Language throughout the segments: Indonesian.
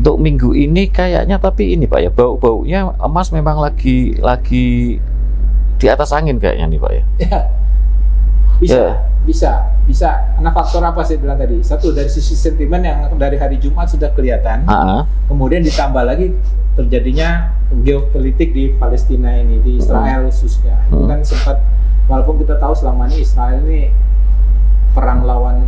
untuk minggu ini kayaknya, tapi ini Pak ya, bau-baunya emas memang lagi di atas angin kayaknya nih Pak ya. Ya, bisa. Karena faktor apa saya bilang tadi? Satu, dari sisi sentimen yang dari hari Jumat sudah kelihatan. Kemudian ditambah lagi terjadinya geopolitik di Palestina ini, di Israel khususnya. Itu kan sempat, walaupun kita tahu selama ini Israel ini perang lawan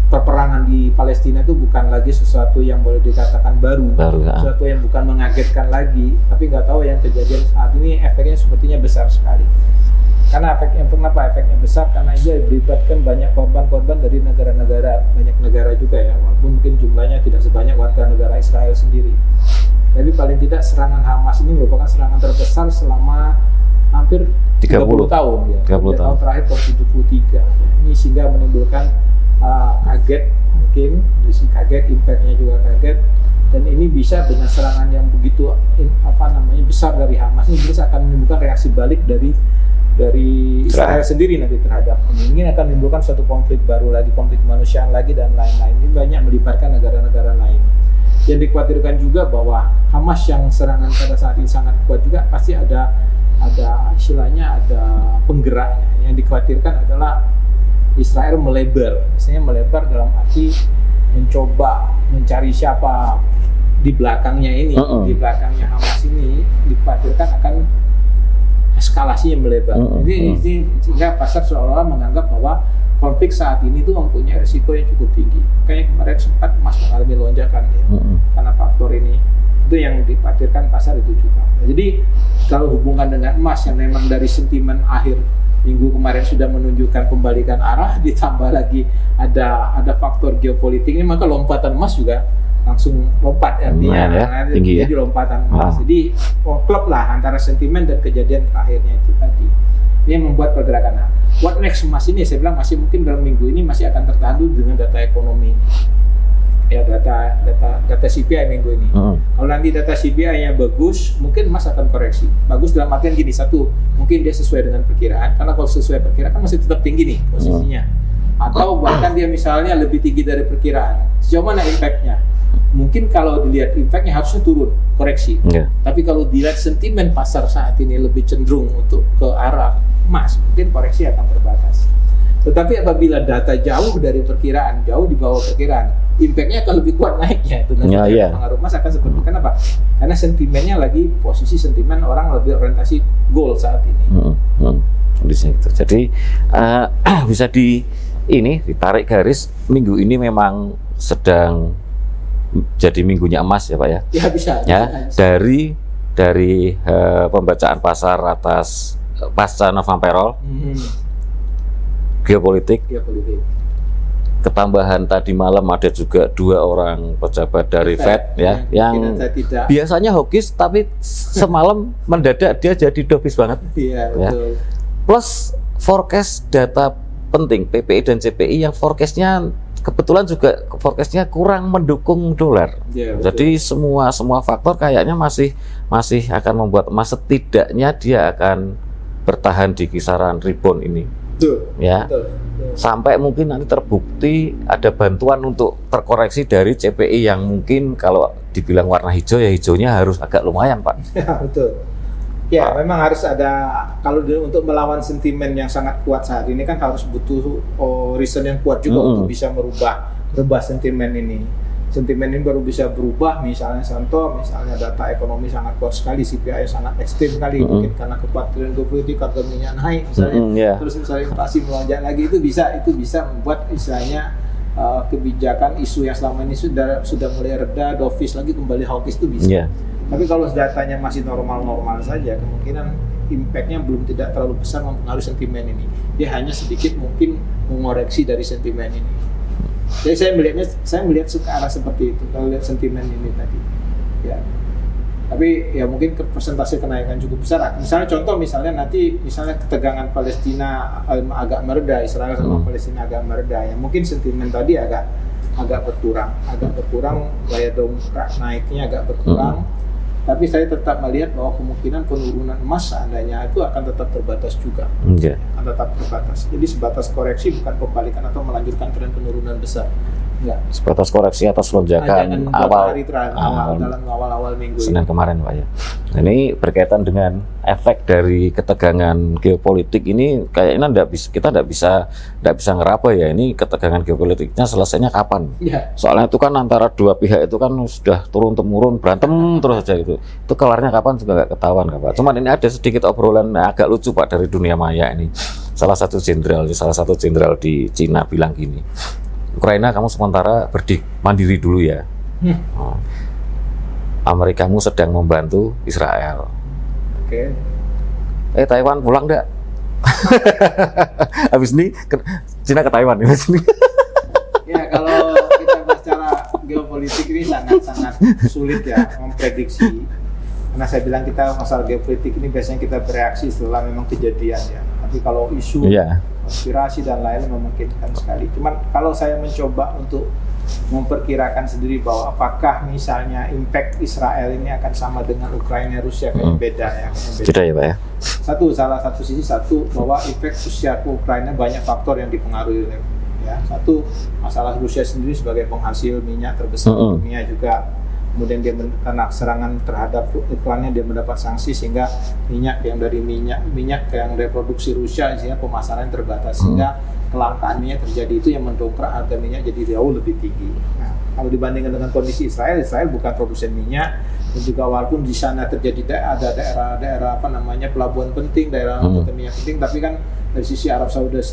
peperangan di Palestina itu bukan lagi sesuatu yang boleh dikatakan baru, sesuatu yang bukan mengagetkan lagi, tapi nggak tahu yang kejadian saat ini efeknya sepertinya besar sekali. Karena kenapa efeknya besar? Karena dia melibatkan banyak korban-korban dari negara-negara, banyak negara juga ya, walaupun mungkin jumlahnya tidak sebanyak warga negara Israel sendiri. Tapi paling tidak serangan Hamas ini merupakan serangan terbesar selama hampir 30 tahun ya. 30 tahun terakhir tahun 73. Ini sehingga menimbulkan kaget, mungkin sisi kaget, impactnya juga kaget, dan ini bisa dengan serangan yang begitu besar dari Hamas ini bisa akan menimbulkan reaksi balik dari Israel sendiri nanti terhadap ini akan menimbulkan suatu konflik baru lagi, konflik kemanusiaan lagi dan lain-lain. Ini banyak melibatkan negara-negara lain. Yang dikhawatirkan juga bahwa Hamas yang serangan pada saat ini sangat kuat juga pasti ada istilahnya ada penggeraknya. Yang dikhawatirkan adalah Israel melebar dalam arti mencoba mencari siapa di belakangnya ini, di belakangnya Hamas ini dikhawatirkan akan eskalasinya melebar. Jadi sehingga pasar seolah-olah menganggap bahwa konflik saat ini itu mempunyai risiko yang cukup tinggi. Makanya kemarin sempat emas mengalami lonjakan ya, karena faktor ini. Itu yang dikhawatirkan pasar itu juga. Nah, jadi kalau hubungan dengan emas yang memang dari sentimen akhir minggu kemarin sudah menunjukkan pembalikan arah, ditambah lagi ada faktor geopolitik ini, maka lompatan emas juga langsung lompat artinya tinggi jadi lompatan emas. Jadi klop lah antara sentimen dan kejadian terakhirnya itu tadi. Ini yang membuat pergerakan. Nah, what next emas ini saya bilang masih mungkin dalam minggu ini masih akan tertandu dengan data ekonomi. Ya data CPI minggu ini. Kalau nanti data CPI-nya bagus, mungkin emas akan koreksi. Bagus dalam artian gini, satu, mungkin dia sesuai dengan perkiraan, karena kalau sesuai perkiraan kan masih tetap tinggi nih posisinya. Atau bahkan dia misalnya lebih tinggi dari perkiraan. Sejauh mana impact-nya? Mungkin kalau dilihat impact-nya harusnya turun, koreksi. Tapi kalau dilihat sentimen pasar saat ini lebih cenderung untuk ke arah emas, mungkin koreksi akan terbatas. Tetapi apabila data jauh dari perkiraan, jauh di bawah perkiraan, impact-nya akan lebih kuat naiknya. Itu nanti pengaruh emas akan seperti kenapa? Karena sentimennya lagi posisi sentimen orang lebih orientasi gold saat ini. Kondisinya gitu. Jadi bisa ditarik garis, minggu ini memang sedang jadi minggunya emas ya Pak ya? Ya bisa. Dari pembacaan pasar atas pasca November geopolitik, ketambahan tadi malam ada juga 2 orang pejabat dari Fed ya, yang biasanya hawkish tapi semalam mendadak dia jadi dovish banget. Iya, betul. Plus forecast data penting PPI dan CPI yang forecastnya kebetulan juga forecastnya kurang mendukung dolar. Jadi semua faktor kayaknya masih akan membuat emas setidaknya dia akan bertahan di kisaran rebound ini. Betul. Sampai mungkin nanti terbukti ada bantuan untuk terkoreksi dari CPI yang mungkin kalau dibilang warna hijau ya hijaunya harus agak lumayan Pak. Ya betul. Ya memang harus ada, kalau untuk melawan sentimen yang sangat kuat saat ini kan harus butuh reason yang kuat juga untuk bisa merubah sentimen ini. Sentimen ini baru bisa berubah, misalnya data ekonomi sangat kuat sekali, CPI sangat ekstrim sekali, mungkin karena kekhawatiran geopolitik, harga minyak naik misalnya, terus misalnya inflasi melonjak lagi, itu bisa membuat istilahnya kebijakan isu yang selama ini sudah mulai reda, dovish lagi kembali hawkish itu bisa. Tapi kalau datanya masih normal-normal saja, kemungkinan impact-nya belum tidak terlalu besar mempengaruhi sentimen ini. Dia hanya sedikit mungkin mengoreksi dari sentimen ini. Jadi saya melihat ke arah seperti itu kalau lihat sentimen ini tadi. Ya. Tapi ya mungkin persentase kenaikan cukup besar. Misalnya nanti ketegangan Palestina agak mereda, Israel sama Palestina agak mereda, ya mungkin sentimen tadi agak berkurang, gaya dongkrak naiknya agak berkurang. Tapi saya tetap melihat bahwa kemungkinan penurunan emas seandainya itu akan tetap terbatas juga. Akan tetap terbatas. Jadi sebatas koreksi, bukan pembalikan atau melanjutkan tren penurunan besar. Sebatas koreksi atas lonjakan awal dalam awal minggu Senin kemarin, Pak ya. Ini berkaitan dengan efek dari ketegangan geopolitik ini, kayaknya kita tidak bisa ngeraba ya. Ini ketegangan geopolitiknya selesainya kapan? Soalnya itu kan antara dua pihak itu kan sudah turun-temurun berantem terus saja itu kelarnya kapan juga nggak ketahuan, Pak. Cuman ini ada sedikit obrolan agak lucu, Pak, dari dunia maya ini. Salah satu jenderal di Cina bilang gini, Ukraina kamu sementara mandiri dulu ya. Amerikamu sedang membantu Israel. Taiwan pulang enggak? Habis ini Cina ke Taiwan ya. Ya, kalau kita bicara geopolitik ini sangat sulit ya memprediksi. Karena saya bilang kita masalah geopolitik ini biasanya kita bereaksi setelah memang kejadian ya. Tapi kalau isu konspirasi dan lain memungkinkan sekali. Cuman kalau saya mencoba untuk memperkirakan sendiri bahwa apakah misalnya impact Israel ini akan sama dengan Ukraina Rusia, kayak beda ya. Beda ya, Pak ya. Salah satu sisi bahwa impact Rusia ke Ukraina banyak faktor yang dipengaruhi ya. Satu, masalah Rusia sendiri sebagai penghasil minyak terbesar dunia juga. Kemudian dia karena serangan terhadap iklannya dia mendapat sanksi sehingga minyak yang reproduksi Rusia sehingga pemasaran terbatas sehingga kelangkaan minyak terjadi, itu yang mendongkrak harga minyak jadi jauh lebih tinggi. Nah, kalau dibandingkan dengan kondisi Israel bukan produsen minyak, dan juga walaupun di sana terjadi ada daerah pelabuhan penting, daerah minyak penting, tapi kan dari sisi Arab Saudi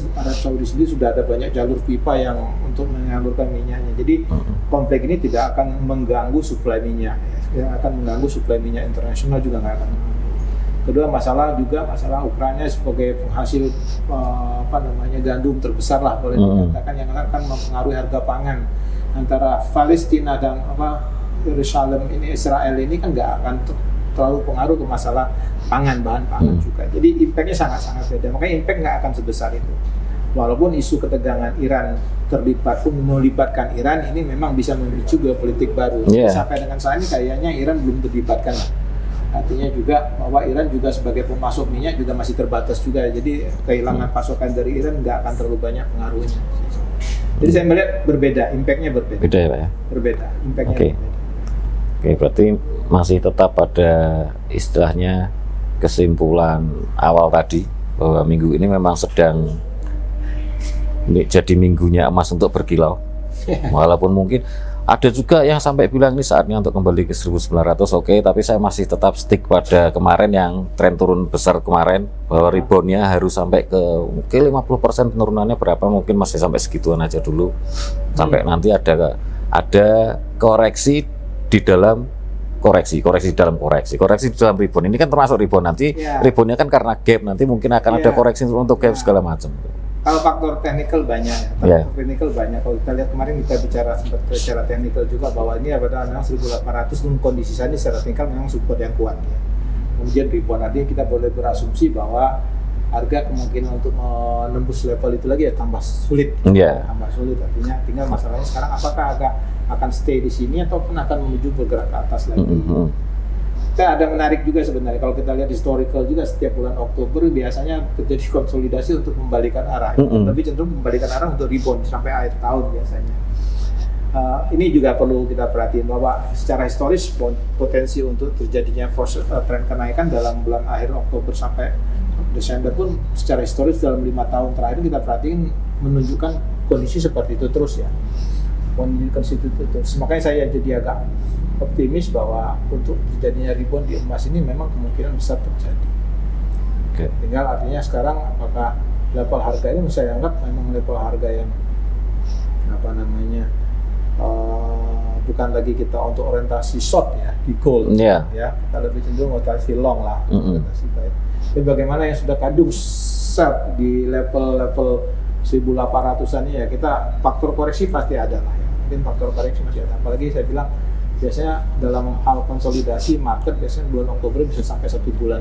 sendiri sudah ada banyak jalur pipa yang untuk menyalurkan minyaknya. Jadi konflik ini tidak akan mengganggu suplai minyak, yang akan mengganggu suplai minyak internasional juga nggak akan. Kedua, masalah Ukraina sebagai penghasil gandum terbesar lah boleh dikatakan, yang akan mempengaruhi harga pangan antara Palestina dan Yerusalem ini, Israel ini kan nggak akan terlalu pengaruh ke masalah bahan pangan juga. Jadi impactnya sangat-sangat beda. Makanya impact nggak akan sebesar itu. Walaupun isu ketegangan Iran melibatkan Iran ini memang bisa memicu geopolitik baru. Sampai dengan saat ini kayaknya Iran belum terlibatkan. Artinya juga bahwa Iran juga sebagai pemasok minyak juga masih terbatas juga. Jadi kehilangan pasokan dari Iran nggak akan terlalu banyak pengaruhnya. Jadi saya melihat berbeda, impactnya berbeda. Beda ya, Pak ya? Berbeda, impactnya berbeda. Oke, berarti masih tetap pada istilahnya kesimpulan awal tadi bahwa minggu ini memang sedang jadi minggunya emas untuk berkilau. Walaupun mungkin ada juga yang sampai bilang ini saatnya untuk kembali ke 1900, tapi saya masih tetap stick pada kemarin yang tren turun besar kemarin, bahwa reboundnya harus sampai ke mungkin 50% penurunannya berapa, mungkin masih sampai segituan aja dulu, sampai nanti ada koreksi di dalam koreksi di dalam rebound. Ini kan termasuk rebound, nanti reboundnya kan karena gap, nanti mungkin akan ada koreksi untuk gap segala macam. Kalau faktor teknikal banyak, Kalau kita lihat kemarin kita sempat bicara teknikal juga bahwa ini pada memang 1800 kondisi saat ini secara teknikal memang support yang kuat. Ya. Kemudian rebound, artinya kita boleh berasumsi bahwa harga kemungkinan untuk menembus level itu lagi tambah sulit. Tambah sulit, artinya tinggal masalahnya sekarang apakah akan stay di sini ataupun akan menuju bergerak ke atas lagi. Kita ada menarik juga sebenarnya kalau kita lihat historical juga, setiap bulan Oktober biasanya terjadi konsolidasi untuk membalikan arah, tapi cenderung membalikan arah untuk rebound sampai akhir tahun biasanya. Ini juga perlu kita perhatiin bahwa secara historis potensi untuk terjadinya tren kenaikan dalam bulan akhir Oktober sampai Desember pun secara historis dalam 5 tahun terakhir kita perhatiin menunjukkan kondisi seperti itu terus ya. Makanya saya jadi agak optimis bahwa untuk terjadinya rebound di emas ini memang kemungkinan besar terjadi. Tinggal artinya sekarang apakah level harga ini saya anggap memang level harga yang bukan lagi kita untuk orientasi short ya di gold ya, kita lebih cenderung orientasi long lah, orientasi baik. Tapi bagaimana yang sudah kadung set di level 1800-an ya, kita faktor koreksi pasti ada lah ya. Mungkin faktor koreksi masih ada, apalagi saya bilang biasanya dalam hal konsolidasi market biasanya bulan Oktober bisa sampai 1 bulan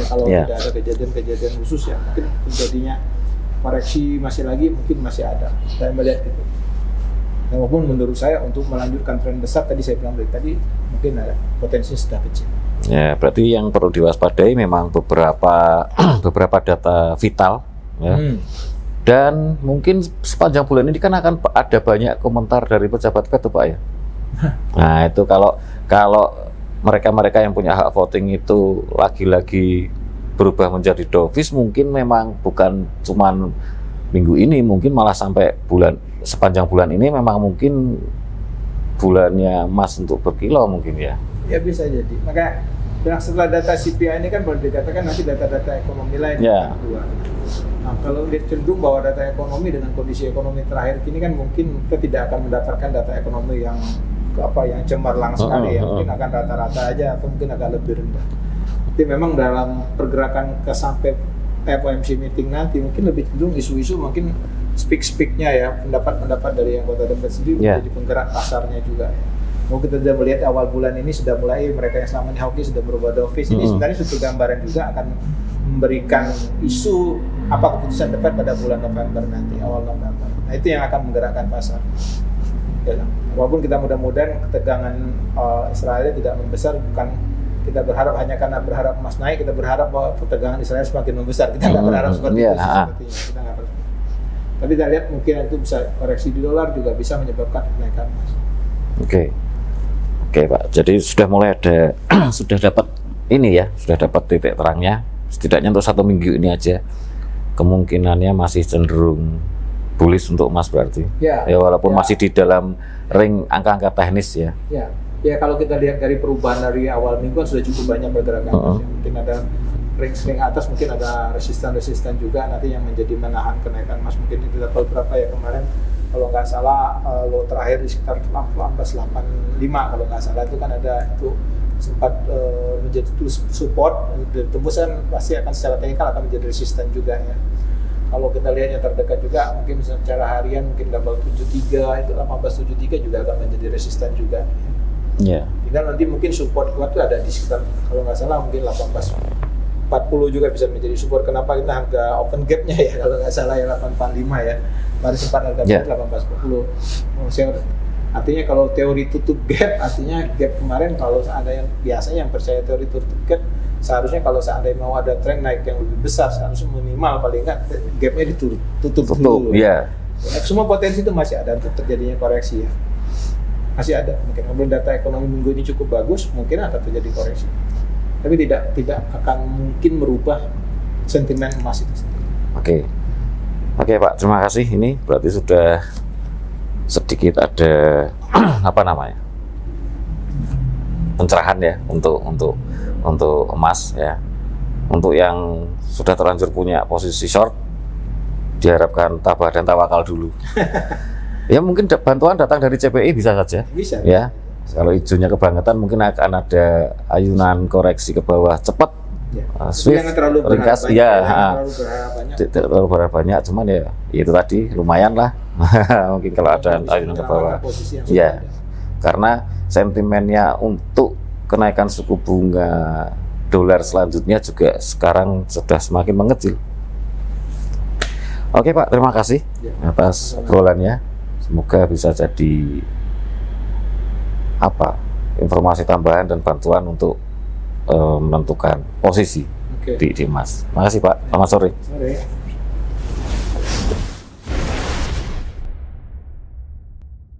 ya, kalau tidak ada kejadian khusus ya mungkin terjadinya koreksi masih ada, saya melihat gitu. Walaupun menurut saya untuk melanjutkan tren besar tadi saya bilang tadi mungkin ada potensi sudah kecil. Ya, berarti yang perlu diwaspadai memang beberapa data vital ya. Dan mungkin sepanjang bulan ini kan akan ada banyak komentar dari pejabat Fed tuh Pak ya. Nah itu kalau mereka yang punya hak voting itu lagi-lagi berubah menjadi dovish, mungkin memang bukan cuman minggu ini, mungkin malah sampai sepanjang bulan ini memang mungkin bulannya emas untuk berkilau mungkin ya. Ya bisa jadi. Maka setelah data CPI ini kan boleh dikatakan nanti data-data ekonomi lain yang kedua. Nah, kalau dia cenderung bahwa data ekonomi dengan kondisi ekonomi terakhir kini kan mungkin kita tidak akan mendapatkan data ekonomi yang cemerlang sekali ya, mungkin akan rata-rata aja atau mungkin agak lebih rendah. Jadi memang dalam pergerakan ke sampai FOMC meeting nanti mungkin lebih cenderung isu-isu mungkin speak-speaknya ya, pendapat-pendapat dari anggota The Fed sendiri menjadi penggerak pasarnya juga ya. Mau kita sudah melihat awal bulan ini sudah mulai mereka yang selama ini hawkish sudah berubah dovish. Ini sebenarnya suatu gambaran juga akan memberikan isu apa keputusan The Fed pada bulan November nanti, awal November. Nah itu yang akan menggerakkan pasar. Ya, walaupun kita mudah-mudahan ketegangan Israel tidak membesar, bukan kita berharap hanya karena berharap emas naik, kita berharap bahwa ketegangan Israel semakin membesar. Kita nggak berharap seperti itu. Kita nggak berharap. Tapi kita lihat mungkin itu bisa koreksi di dolar juga bisa menyebabkan kenaikan emas. Oke Pak, jadi sudah mulai ada sudah dapat titik terangnya, setidaknya untuk 1 minggu ini aja kemungkinannya masih cenderung bullish untuk emas berarti ya walaupun masih di dalam ring angka-angka teknis ya. Ya kalau kita lihat dari perubahan dari awal minggu sudah cukup banyak pergerakan mungkin ada ring atas, mungkin ada resisten juga nanti yang menjadi menahan kenaikan emas. Mungkin di level berapa ya kemarin kalau nggak salah low terakhir di sekitar 1885 kalau nggak salah, itu kan ada itu sempat menjadi support, tembusan pasti akan secara teknikal akan menjadi resisten juga ya. Kalau kita lihat yang terdekat juga mungkin secara harian mungkin level 73 itu 1873 juga akan menjadi resisten juga. Tinggal nanti mungkin support kuat itu ada di sekitar kalau nggak salah mungkin 1840 juga bisa menjadi support. Kenapa kita harga open gap-nya ya kalau nggak salah ya 845 ya. Baru sempat harga 1840. Artinya kalau teori tutup gap, artinya gap kemarin kalau seandainya biasanya yang percaya teori tutup gap, seharusnya kalau seandainya mau ada tren naik yang lebih besar, seharusnya minimal paling nggak gapnya ditutup dulu. Semua potensi itu masih ada untuk terjadinya koreksi ya. Masih ada. Mungkin kalau data ekonomi minggu ini cukup bagus, mungkin akan terjadi koreksi. Tapi tidak akan mungkin merubah sentimen emas itu sendiri. Oke Pak, terima kasih. Ini berarti sudah sedikit ada pencerahan ya untuk emas ya. Untuk yang sudah terlanjur punya posisi short, diharapkan tabah dan tawakal dulu. Ya mungkin bantuan datang dari CPI bisa saja. Bisa. Ya. Kalau hijaunya kebangetan mungkin akan ada ayunan koreksi ke bawah cepat. Swift, ringkas, tidak terlalu berharap banyak, cuman ya itu tadi lumayan lah. Mungkin kalau ada ayunan ke bawah. Ya, karena sentimennya untuk kenaikan suku bunga dolar selanjutnya juga sekarang sudah semakin mengecil. Oke Pak, terima kasih atas obrolannya. Semoga bisa jadi informasi tambahan dan bantuan untuk menentukan posisi di emas. Terima kasih Pak. Selamat sore.